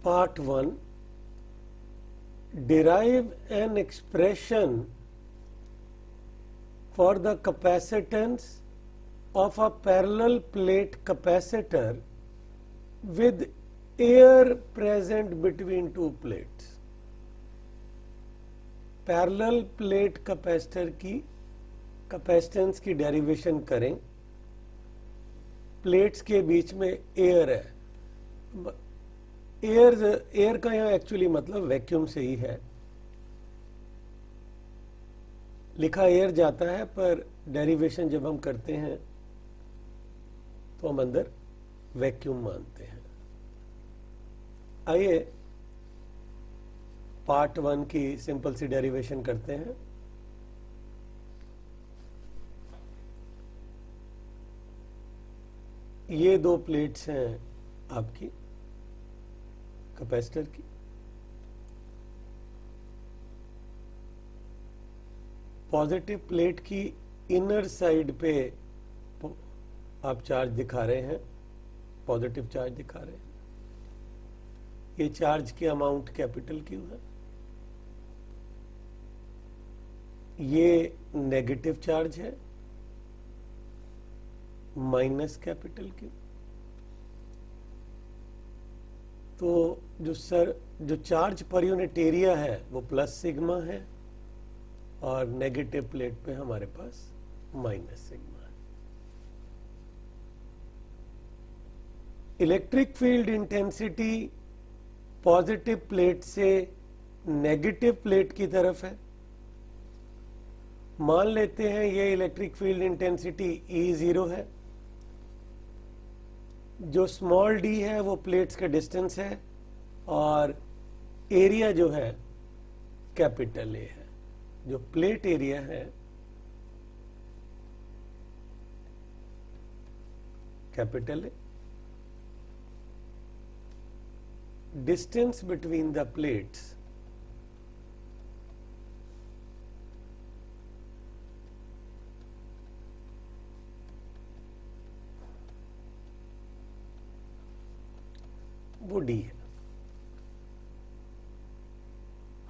Part 1. Derive an expression for the capacitance of a parallel plate capacitor with air present between two plates. Parallel plate capacitor की capacitance की derivation करें. Plates के बीच में air है. Air का यहाँ actually मतलब वैक्यूम से ही है. लिखा एयर जाता है पर डेरिवेशन जब हम करते हैं तो हम अंदर वैक्यूम मानते हैं. आइए पार्ट 1 की सिंपल सी डेरिवेशन करते हैं. ये दो प्लेट्स हैं आपकी कैपेसिटर की. पॉजिटिव प्लेट की इनर साइड पे आप चार्ज दिखा रहे हैं, पॉजिटिव चार्ज दिखा रहे हैं. ये चार्ज की अमाउंट कैपिटल क्यू है. ये नेगेटिव चार्ज है माइनस कैपिटल क्यू. तो जो चार्ज पर यूनिट एरिया है वो प्लस सिग्मा है और नेगेटिव प्लेट पे हमारे पास माइनस सिग्मा है. Electric field intensity positive plate से नेगेटिव प्लेट की तरफ है. मान लेते हैं ये इलेक्ट्रिक फील्ड इंटेंसिटी E0 है. जो स्मॉल d है वो प्लेट्स का डिस्टेंस है और एरिया जो है कैपिटल A है. जो प्लेट एरिया है capital A. Distance between the plates वो d है.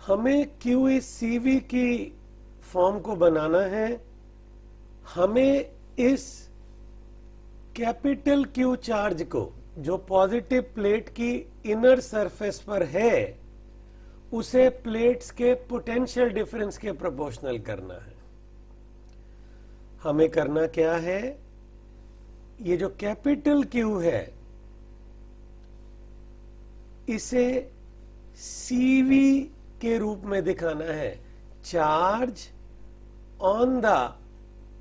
हमें Q इस CV की फॉर्म को बनाना है. हमें इस कैपिटल Q चार्ज को जो पॉजिटिव प्लेट की इनर सरफेस पर है उसे प्लेट्स के पोटेंशियल डिफरेंस के प्रोपोर्शनल करना है. हमें करना क्या है, ये जो कैपिटल Q है इसे CV के रूप में दिखाना है. Charge on the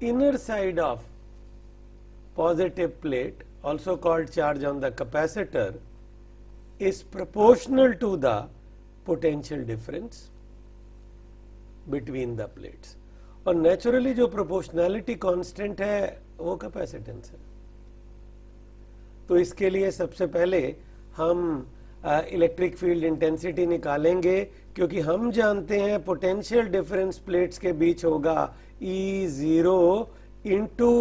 inner side of positive plate, also called charge on the capacitor, is proportional to the potential difference between the plates. और नेचुरली जो प्रोपोर्शनैलिटी कांस्टेंट है वो कैपेसिटेंस है. तो इसके लिए सबसे पहले हम इलेक्ट्रिक फील्ड इंटेंसिटी निकालेंगे क्योंकि हम जानते हैं पोटेंशियल डिफरेंस प्लेट्स के बीच होगा E0 इंटू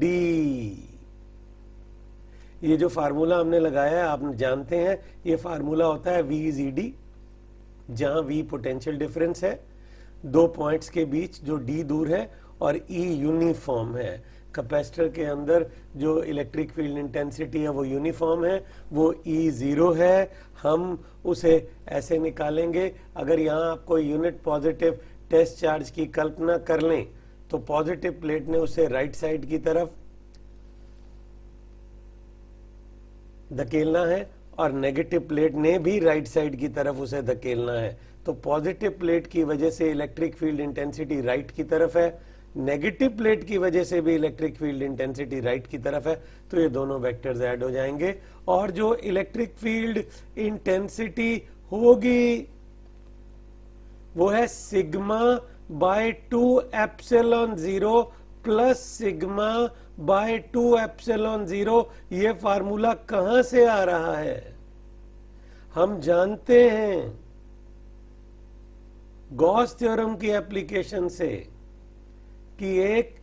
D. ये जो फार्मूला हमने लगाया है आप जानते हैं, ये फार्मूला होता है V/d, जहां V पोटेंशियल डिफरेंस है दो पॉइंट्स के बीच जो D दूर है और E यूनिफॉर्म है. कैपेसिटर के अंदर जो इलेक्ट्रिक फील्ड इंटेंसिटी है वो यूनिफॉर्म है, वो E0 है. हम उसे ऐसे निकालेंगे. अगर यहाँ आप कोई यूनिट पॉजिटिव टेस्ट चार्ज की कल्पना कर लें तो पॉजिटिव प्लेट ने उसे राइट साइड की तरफ धकेलना है और नेगेटिव प्लेट ने भी राइट साइड की तरफ उसे धकेलना है. तो पॉजिटिव प्लेट की वजह से इलेक्ट्रिक फील्ड इंटेंसिटी राइट की तरफ है, नेगेटिव प्लेट की वजह से भी इलेक्ट्रिक फील्ड इंटेंसिटी राइट की तरफ है. तो ये दोनों वेक्टर्स ऐड हो जाएंगे और जो इलेक्ट्रिक फील्ड इंटेंसिटी होगी वो है sigma bye 2 epsilon 0 plus sigma bye 2 epsilon 0. ये फार्मूला कहां से आ रहा है, हम जानते हैं गॉस थ्योरम की एप्लीकेशन से कि एक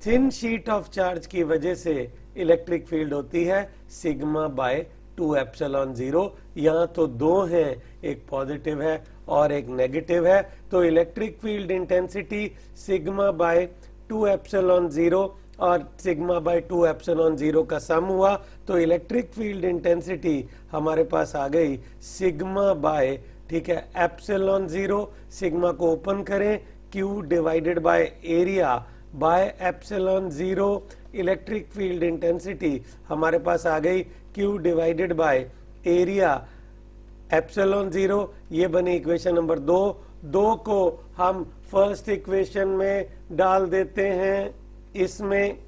थिन शीट ऑफ चार्ज की वजह से इलेक्ट्रिक फील्ड होती है सिग्मा बाय 2 2 एप्सिलॉन 0। यहाँ तो दो हैं, एक पॉजिटिव है और एक नेगेटिव है, तो electric field intensity sigma bye 2 epsilon 0 और सिग्मा बाय 2 एप्सिलॉन 0 का सम हुआ, तो इलेक्ट्रिक फील्ड इंटेंसिटी हमारे पास आ गई सिग्मा बाय, ठीक है, एप्सिलॉन 0, सिग्मा को ओपन करें, Q divided by area by epsilon 0। Electric field intensity हमारे पास आ गई Q divided by area epsilon 0। ये बनी इक्वेशन नंबर 2। 2 को हम फर्स्ट इक्वेशन में डाल देते हैं, इसमें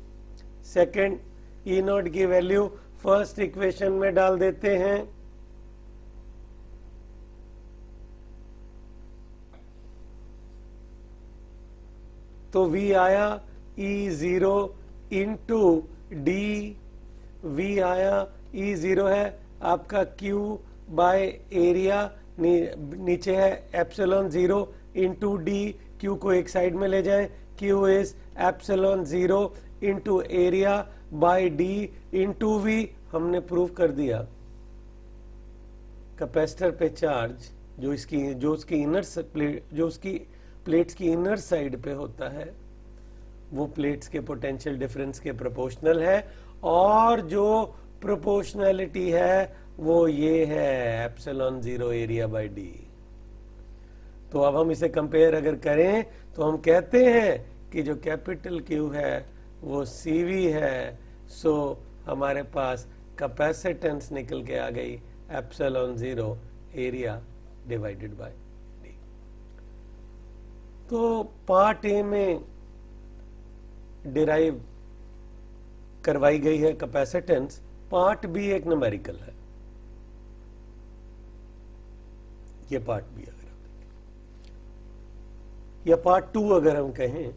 सेकंड ई नॉट की वैल्यू फर्स्ट इक्वेशन में डाल देते हैं, तो V आया E0 इंटू डी, V आया E0 है आपका Q बाय एरिया, नीचे है एप्सिलॉन 0 इंटू डी, Q को एक साइड में ले जाएं, Q is epsilon 0 into area bye D into V। हमने प्रूव कर दिया कैपेसिटर पे चार्ज जो उसकी प्लेट्स की इनर साइड पे होता है वो प्लेट्स के पोटेंशियल डिफरेंस के प्रोपोर्शनल है, और जो प्रोपोर्शनैलिटी है वो ये है एप्सिलॉन 0 एरिया बाय डी। तो अब हम इसे कंपेयर अगर करें तो हम कहते हैं कि जो कैपिटल Q है वो CV है, सो हमारे पास कैपेसिटेंस निकल के आ गई epsilon 0 area divided by D. तो पार्ट ए में डिराइव करवाई गई है कैपेसिटेंस, पार्ट बी एक न्यूमेरिकल है, ये पार्ट बी अगर आप देखें, या पार्ट 2 अगर हम कहें,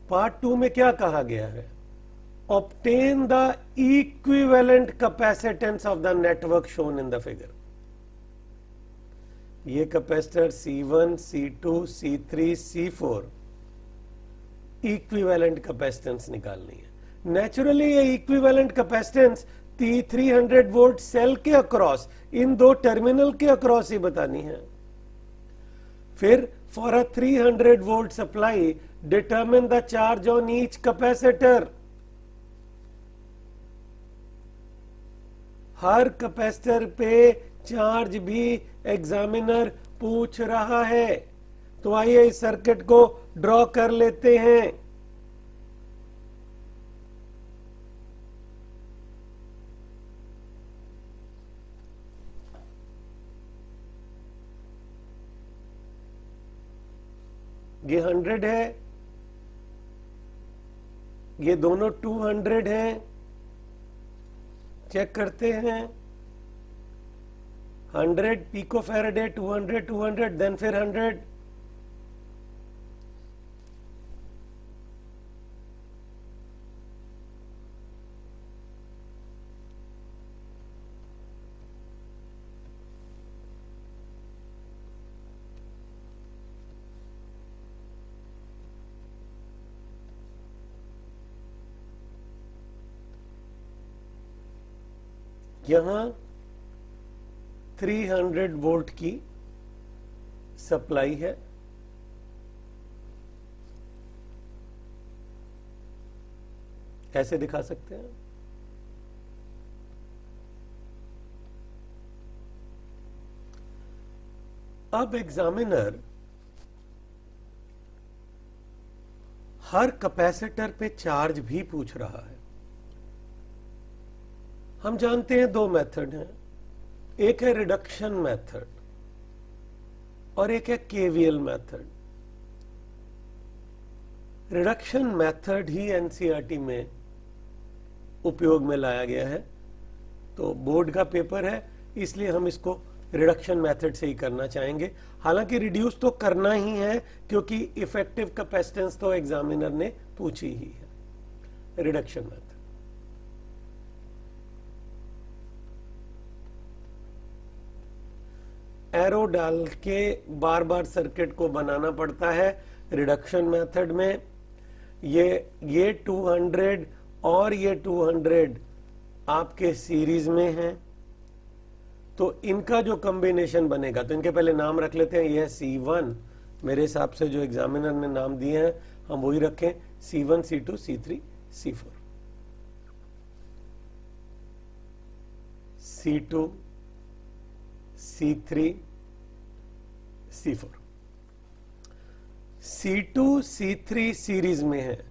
पार्ट 2 में क्या कहा गया है, obtain the equivalent capacitance of the network shown in the figure. ये capacitor C1, C2, C3, C4 equivalent capacitance निकालनी है। नेचुरली ये इक्विवेलेंट कैपेसिटेंस 300 वोल्ट सेल के अक्रॉस, इन दो टर्मिनल के अक्रॉस ही बतानी है। फिर for a 300 volt supply determine the charge on each capacitor. हर कैपेसिटर पे चार्ज भी एग्जामिनर पूछ रहा है, तो आइए इस सर्किट को ड्रॉ कर लेते हैं। ये 100 है, ये दोनों 200 हैं, चेक करते हैं। 100 पिको फैराडे, 200 देन फिर 100। यहां 300 वोल्ट की सप्लाई है, ऐसे दिखा सकते हैं। अब एग्जामिनर हर कैपेसिटर पे चार्ज भी पूछ रहा है। हम जानते हैं दो मेथड हैं, एक है रिडक्शन मेथड और एक है केवीएल मेथड। रिडक्शन मेथड ही एनसीईआरटी में उपयोग में लाया गया है, तो बोर्ड का पेपर है इसलिए हम इसको रिडक्शन मेथड से ही करना चाहेंगे। हालांकि रिड्यूस तो करना ही है क्योंकि इफेक्टिव कैपेसिटेंस तो एग्जामिनर ने पूछी ही है। रिडक्शन मेथड एरो डाल के बार बार सर्किट को बनाना पड़ता है। रिडक्शन मेथड में ये 200 और ये 200 आपके सीरीज में हैं, तो इनका जो कॉम्बिनेशन बनेगा, तो इनके पहले नाम रख लेते हैं। ये है C1, मेरे हिसाब से जो एग्जामिनर ने नाम दिए हैं हम वही रखें, C1, C2, C3, C4। C2, C3, C4। C2, C3 series में है,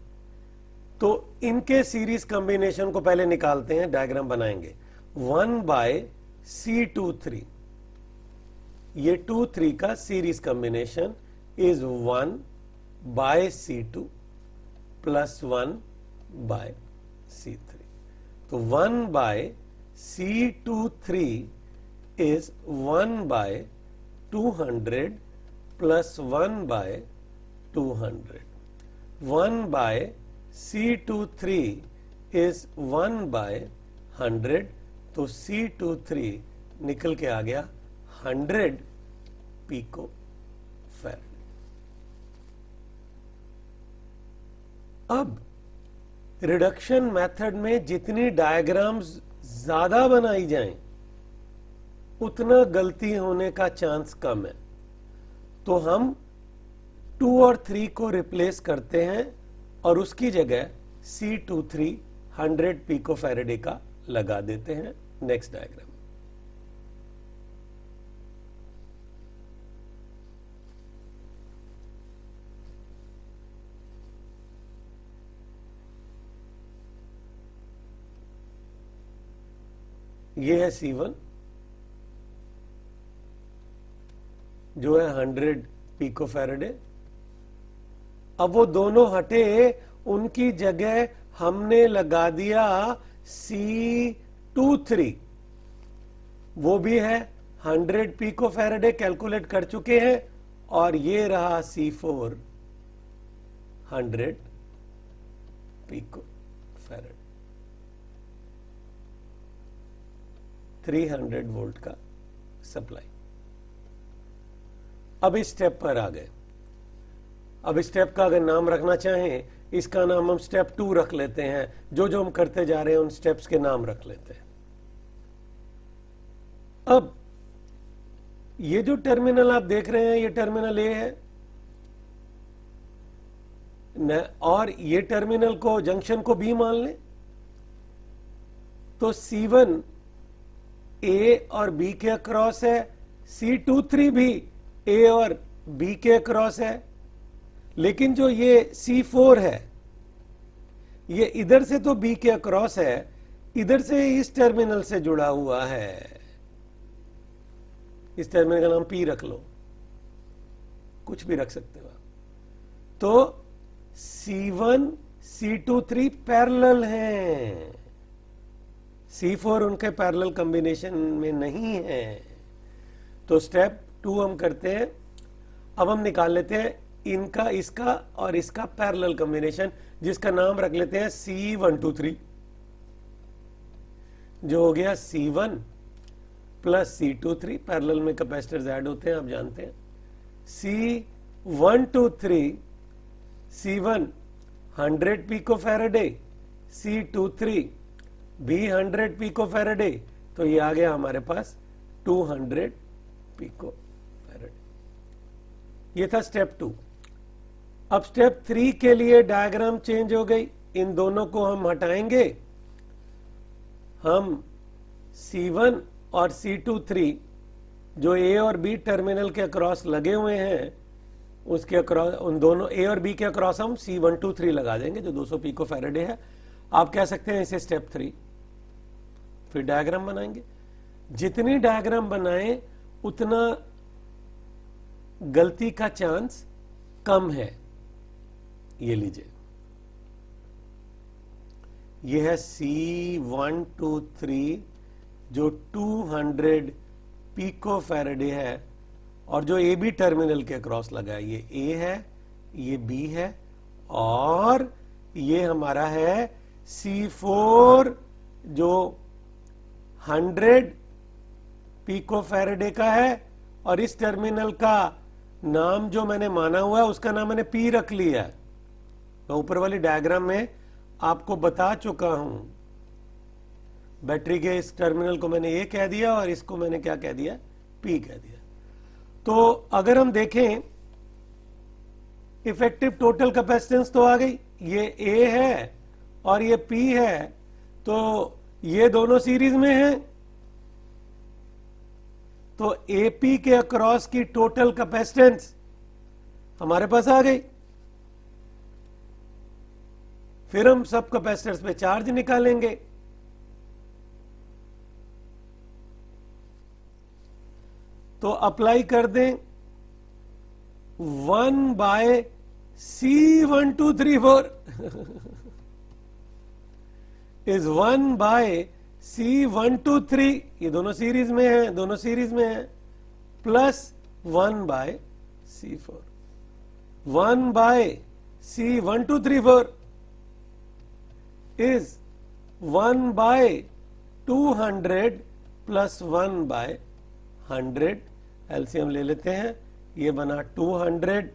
तो इनके सीरीज कॉम्बिनेशन को पहले निकालते हैं, डायग्राम बनाएंगे। 1/C23, ये 2, 3 का series combination is 1/C2 plus 1/C3। तो 1/C23 is 1/200 plus 1/200। 1/C23 is 1/100, तो C23 निकल के आ गया 100 पिको फैराड। अब रिडक्शन मेथड में जितनी डायग्राम्स ज्यादा बनाई जाएं उतना गलती होने का चांस कम है, तो हम 2 और 3 को रिप्लेस करते हैं और उसकी जगह C23 100 पिको फैराडे का लगा देते हैं। नेक्स्ट डायग्राम, ये है C1 जो है 100 पिको फैराडे। अब वो दोनों हटे, उनकी जगह हमने लगा दिया C23, वो भी है 100 पिको फैराडे, कैलकुलेट कर चुके हैं। और ये रहा C4 100 पिको फैराडे, 300 वोल्ट का सप्लाई। अब इस स्टेप पर आ गए। अब इस स्टेप का अगर नाम रखना चाहें, इसका नाम हम स्टेप 2 रख लेते हैं। जो जो हम करते जा रहे हैं उन स्टेप्स के नाम रख लेते हैं। अब ये जो टर्मिनल आप देख रहे हैं, ये टर्मिनल ए है और ये टर्मिनल को, जंक्शन को बी मान लें, तो C1 ए और बी के अक्रॉस है, C23 भी ए और बी के अक्रॉस है। लेकिन जो ये C4 है, ये इधर से तो बी के अक्रॉस है, इधर से इस टर्मिनल से जुड़ा हुआ है। इस टर्मिनल का नाम P रख लो, कुछ भी रख सकते हो आप। तो C1 C23 पैरेलल हैं, C4 उनके पैरेलल कॉम्बिनेशन में नहीं है। तो स्टेप 2 हम करते हैं। अब हम निकाल लेते हैं इनका, इसका और इसका पैरेलल कॉम्बिनेशन, जिसका नाम रख लेते हैं C123, जो हो गया C1 प्लस C23। पैरेलल में कैपेसिटर्स ऐड होते हैं, आप जानते हैं। C123, C1 100 pico Faraday, C23 भी 100 पिको फैराडे, तो ये आ गया हमारे पास 200 पिको फैराडे। ये था स्टेप 2। अब स्टेप 3 के लिए डायग्राम चेंज हो गई, इन दोनों को हम हटाएंगे। हम C1 और C23 जो ए और बी टर्मिनल के अक्रॉस लगे हुए हैं, उसके अक्रॉस, उन दोनों ए और बी के अक्रॉस हम C123 लगा देंगे जो 200 पिको फैराडे है। आप कह सकते हैं इसे स्टेप 3। फिर डायग्राम बनाएंगे। जितनी डायग्राम बनाएं उतना गलती का चांस कम है। ये लीजिए, ये है C123 जो 200 पिको फैराडे है और जो ए बी टर्मिनल के क्रॉस लगा है। ये ए है, ये बी है और ये हमारा है C4 जो 100 पिको फैराडे का है। और इस टर्मिनल का नाम जो मैंने माना हुआ है उसका नाम मैंने P रख लिया है। मैं ऊपर वाली डायग्राम में आपको बता चुका हूं बैटरी के इस टर्मिनल को मैंने ए कह दिया और इसको मैंने क्या कह दिया, पी कह दिया। तो अगर हम देखें इफेक्टिव टोटल कैपेसिटेंस तो आ गई, ये ए है और ये पी है, तो ये दोनों सीरीज में हैं, तो एपी के अक्रॉस की टोटल कैपेसिटेंस हमारे पास आ गई। फिर हम सब कैपेसिटर्स पे चार्ज निकालेंगे। तो अप्लाई कर दें 1/C1234 इज 1/C123, ये दोनों सीरीज में है, दोनों सीरीज में है, plus 1/C4, 1/C1234 is 1/200 plus 1/100। LCM ले लेते हैं, ये बना 200,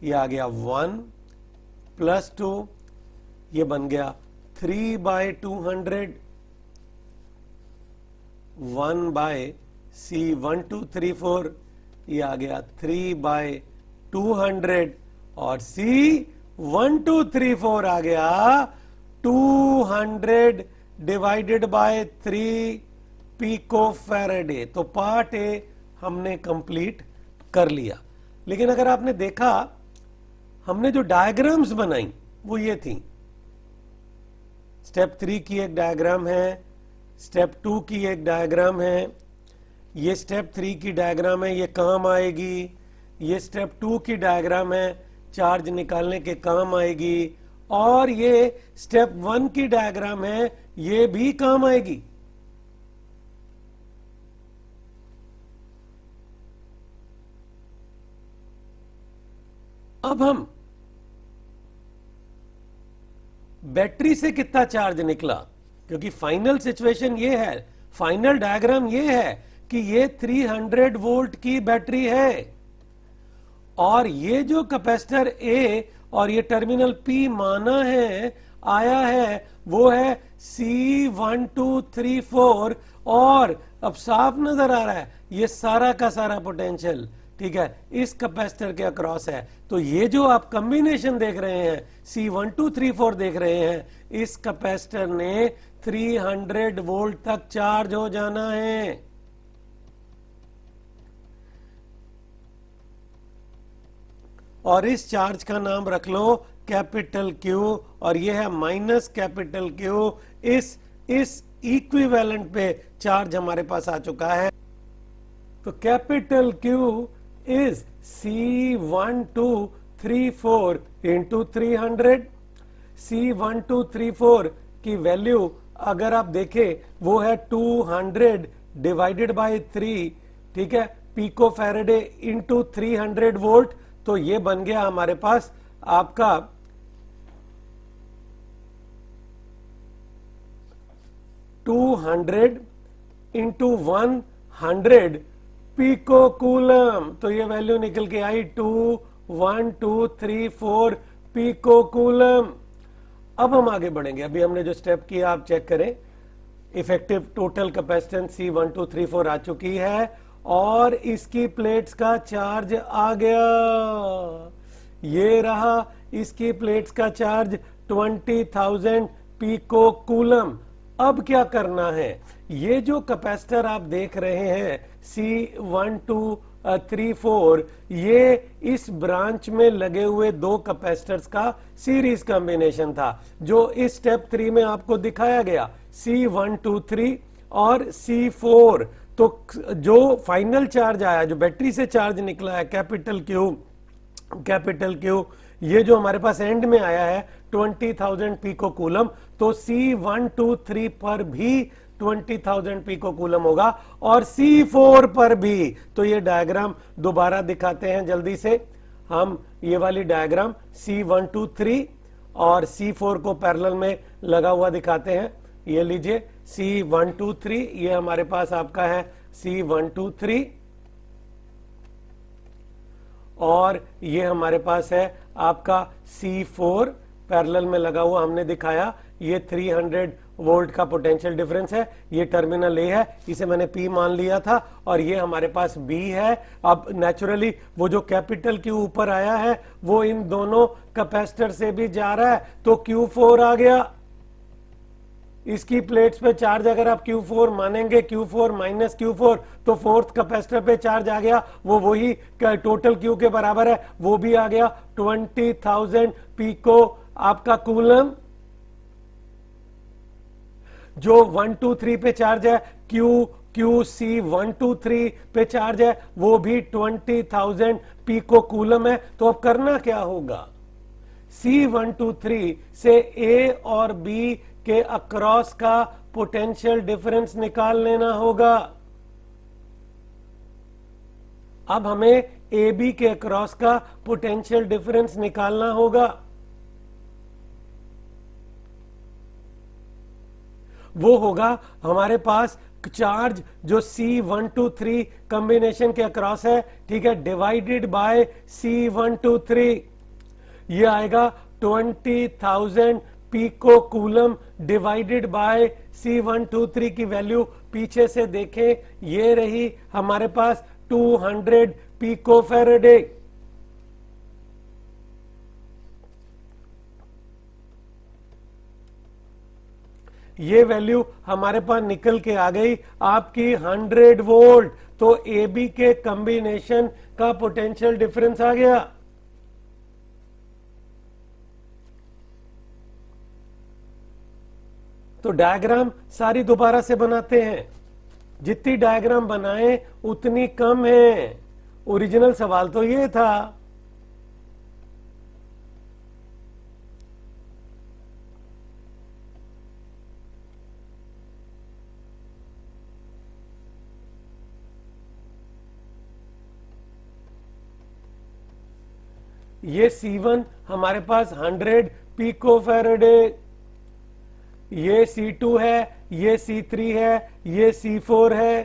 ये आ गया 1 प्लस 2, ये बन गया 3/200, 1/C1234, ये आ गया 3/200 और C1234 आ गया 200 डिवाइडेड बाय 3 पिको फैराडे। तो पार्ट ए हमने कंप्लीट कर लिया। लेकिन अगर आपने देखा, हमने जो डायग्राम्स बनाई वो ये थी। स्टेप 3 की एक डायग्राम है, स्टेप 2 की एक डायग्राम है, ये स्टेप 3 की डायग्राम है, ये काम आएगी। ये स्टेप 2 की डायग्राम है, चार्ज निकालने के काम आएगी। और ये स्टेप 1 की डायग्राम है, ये भी काम आएगी। अब हम बैटरी से कितना चार्ज निकला, क्योंकि फाइनल सिचुएशन ये है, फाइनल डायग्राम ये है कि ये 300 वोल्ट की बैटरी है और ये जो कैपेसिटर ए और ये टर्मिनल पी माना है, आया है, वो है C1234 और अब साफ नजर आ रहा है ये सारा का सारा पोटेंशियल, ठीक है, इस कैपेसिटर के अक्रॉस है। तो ये जो आप कॉम्बिनेशन देख रहे हैं, C1234 देख रहे हैं, इस कैपेसिटर ने 300 वोल्ट तक चार्ज हो जाना है। और इस चार्ज का नाम रख लो कैपिटल क्यू, और ये है माइनस कैपिटल क्यू। इस इक्विवेलेंट पे चार्ज हमारे पास आ चुका है। तो capital Q is C1234 into 300। C1234 की वैल्यू अगर आप देखें वो है 200 डिवाइडेड बाय 3, ठीक है, पिको फैराडे इंटू 300 वोल्ट। तो ये बन गया हमारे पास आपका 200 इंटू 100 पिको कूलम। तो ये वैल्यू निकल के आई 21234 पिको कूलम। अब हम आगे बढ़ेंगे। अभी हमने जो स्टेप किया आप चेक करें। इफेक्टिव टोटल कैपेसिटेंस C1234 आ चुकी है और इसकी प्लेट्स का चार्ज आ गया। ये रहा इसकी प्लेट्स का चार्ज 20,000 पिको कूलम। अब क्या करना है, ये जो कैपेसिटर आप देख रहे हैं C1234, ये इस ब्रांच में लगे हुए दो कैपेसिटर्स का सीरीज कॉम्बिनेशन था जो इस स्टेप 3 में आपको दिखाया गया, C123 और C4। तो जो फाइनल चार्ज आया, जो बैटरी से चार्ज निकला है कैपिटल क्यू, ये जो हमारे पास एंड में आया है 20,000 पिको कूलम। तो C123 पर भी 20,000 पिको कूलम होगा और C4 पर भी। तो ये डायग्राम दोबारा दिखाते हैं जल्दी से हम। ये वाली डायग्राम C123 और C4 को पैरेलल में लगा हुआ दिखाते हैं। ये लीजिए C123, ये हमारे पास आपका है C123 और ये हमारे पास है आपका C4 पैरेलल में लगा हुआ, हमने दिखाया। ये 300 वोल्ट का पोटेंशियल डिफरेंस है। ये टर्मिनल ए है, इसे मैंने P मान लिया था, और ये हमारे पास B है। अब नेचुरली वो जो कैपिटल Q ऊपर आया है वो इन दोनों कैपेसिटर से भी जा रहा है, तो Q4 आ गया। इसकी प्लेट्स पे चार्ज अगर आप Q4 मानेंगे, Q4 माइनस Q4, तो फोर्थ कैपेसिटर पे चार्ज आ गया, वो वही टोटल Q के बराबर है, वो भी आ गया 20,000 पिको आपका कूलम। जो 1 2 3 पे चार्ज है, QC 1 2 3 पे चार्ज है, वो भी 20,000 पिको कूलम है। तो अब करना क्या होगा, C1 2 3 से A और B के अक्रॉस का पोटेंशियल डिफरेंस निकाल लेना होगा। अब हमें AB के अक्रॉस का पोटेंशियल डिफरेंस निकालना होगा। वो होगा हमारे पास चार्ज जो C1 2 3 कॉम्बिनेशन के अक्रॉस है, ठीक है, डिवाइडेड बाय C1 2 3, ये आएगा 20,000 pico coulomb divided by C1 2 3 की वैल्यू पीछे से देखें, ये रही हमारे पास 200 पिको फैराडे। ये वैल्यू हमारे पास निकल के आ गई आपकी 100 वोल्ट। तो AB के कॉम्बिनेशन का पोटेंशियल डिफरेंस आ गया। तो डायग्राम सारी दोबारा से बनाते हैं, जितनी डायग्राम बनाएं उतनी कम है। ओरिजिनल सवाल तो ये था। ये C1 हमारे पास 100 पिको फैराडे, ये C2 है, ये C3 है, ये C4 है।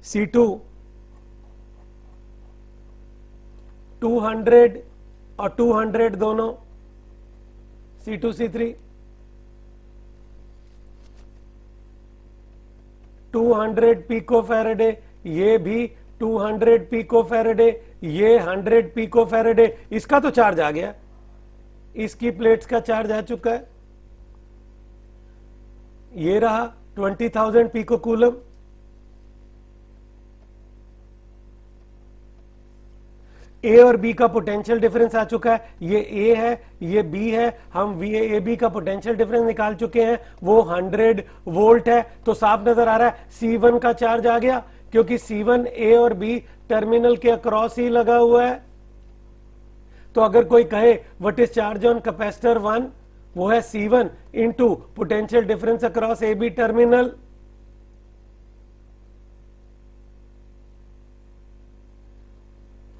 C2 200 और 200 दोनों, C2 C3 200 पिको फैराडे, ये भी 200 पिको फैराडे, ये 100 पिको फैराडे। इसका तो चार्ज आ गया, इसकी प्लेट्स का चार्ज आ चुका है, ये रहा 20,000 पिको कूलम। ए और बी का पोटेंशियल डिफरेंस आ चुका है, ये ए है, ये बी है, हम ए बी का पोटेंशियल डिफरेंस निकाल चुके हैं, वो 100 वोल्ट है। तो साफ नजर आ रहा है C1 का चार्ज आ गया, क्योंकि C1 ए और बी टर्मिनल के अक्रॉस ही लगा हुआ है। तो अगर कोई कहे what is charge on capacitor 1, वो है C1 into potential difference across A B terminal.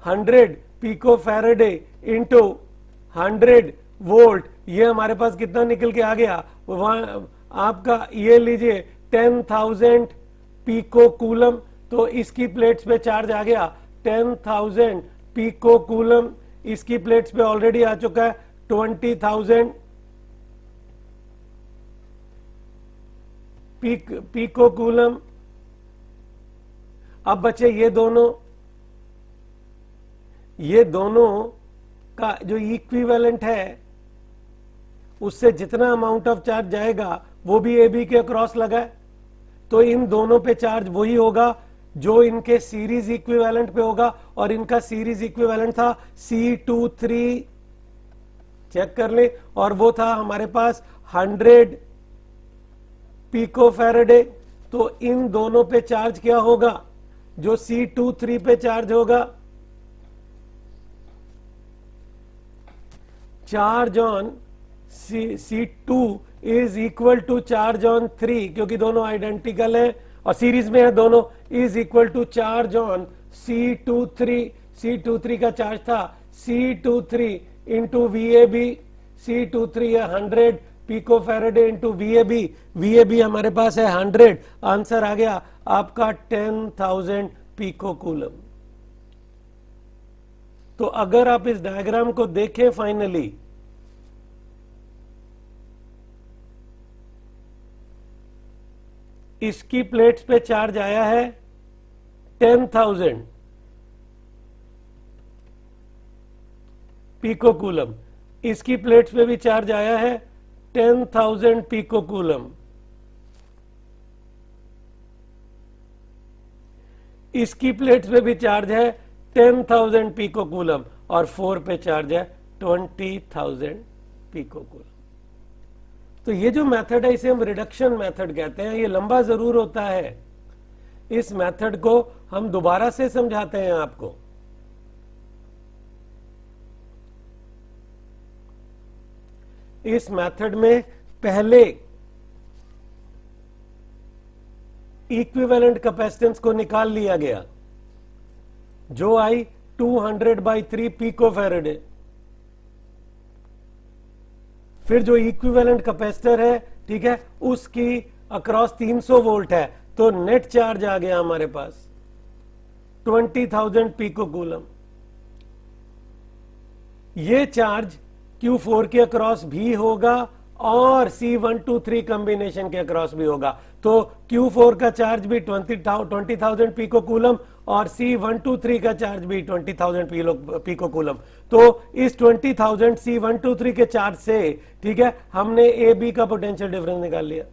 Hundred pico farad into 100 volt, ये हमारे पास कितना निकल के आ गया, आपका ये लीजिए 10,000 पिको कूलम। तो इसकी प्लेट्स पे चार्ज आ गया 10,000 पिको कूलम, इसकी प्लेट्स पे ऑलरेडी आ चुका है 20,000 पिको कूलम। अब बचे ये दोनों का जो इक्विवेलेंट है, उससे जितना अमाउंट ऑफ चार्ज जाएगा वो भी ए बी के अक्रॉस लगा है। तो इन दोनों पे चार्ज वही होगा जो इनके सीरीज इक्विवेलेंट पे होगा, और इनका सीरीज इक्विवेलेंट था C23, चेक कर ले, और वो था हमारे पास 100 पिको फैराडे। तो इन दोनों पे चार्ज क्या होगा, जो C23 पे चार्ज होगा, charge on C2 is equal to charge on 3, क्योंकि दोनों आइडेंटिकल हैं और सीरीज में है दोनों, is equal to charge on C23। C23 का चार्ज था C23 इंटू VAB, C23 है 100 pico farad into VAB, VAB हमारे पास है 100, आंसर आ गया आपका 10,000 पिको कूलम। तो अगर आप इस डायग्राम को देखें फाइनली, इसकी प्लेट्स पे चार्ज आया है 10,000 पिकोकूलम, इसकी प्लेट्स पे भी चार्ज आया है 10,000 पिकोकूलम, इसकी प्लेट्स पे भी चार्ज है 10,000 पिकोकूलम और 4 पे चार्ज है 20,000 पिकोकूलम। तो ये जो मेथड है इसे हम रिडक्शन मेथड कहते हैं। ये लंबा जरूर होता है, इस मेथड को हम दोबारा से समझाते हैं आपको। इस मेथड में पहले इक्विवेलेंट कैपेसिटेंस को निकाल लिया गया जो आई 200/3 पिकोफैरेड है। फिर जो इक्विवेलेंट कैपेसिटर है, ठीक है, उसकी अक्रॉस 300 वोल्ट है, तो नेट चार्ज आ गया हमारे पास 20,000 पिकोकूलम। ये चार्ज Q4 के अक्रॉस भी होगा और C123 कॉम्बिनेशन के अक्रॉस भी होगा। तो Q4 का चार्ज भी 20,000 पिकोकूलम और C123 का चार्ज भी 20,000 पिकोकूलम। तो इस 20,000 C123 के चार्ज से, ठीक है, हमने AB का पोटेंशियल डिफरेंस निकाल लिया।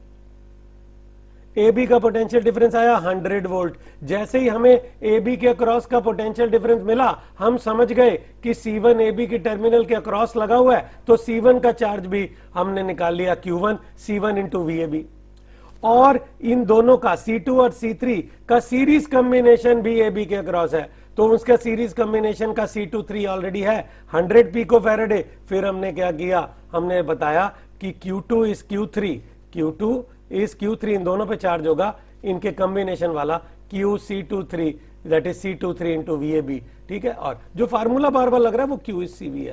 AB का पोटेंशियल डिफरेंस आया 100 वोल्ट। जैसे ही हमें AB के अक्रॉस का पोटेंशियल डिफरेंस मिला, हम समझ गए कि C1 AB की टर्मिनल के अक्रॉस लगा हुआ है, तो C1 का चार्ज भी हमने निकाल लिया Q1 C1 इंटू VAB। और इन दोनों का C2 और C3 का सीरीज कॉम्बिनेशन भी AB के अक्रॉस है, तो उसका सीरीज कॉम्बिनेशन का C23 ऑलरेडी है 100 पिकोफैरेड। फिर हमने क्या किया, हमने बताया कि Q2 इज Q3, Q2 इस Q3 इन दोनों पे चार्ज होगा, इनके कॉम्बिनेशन वाला QC23 that is C23 into VAB, ठीक है। और जो फार्मूला बार बार लग रहा है वो Q is CV है।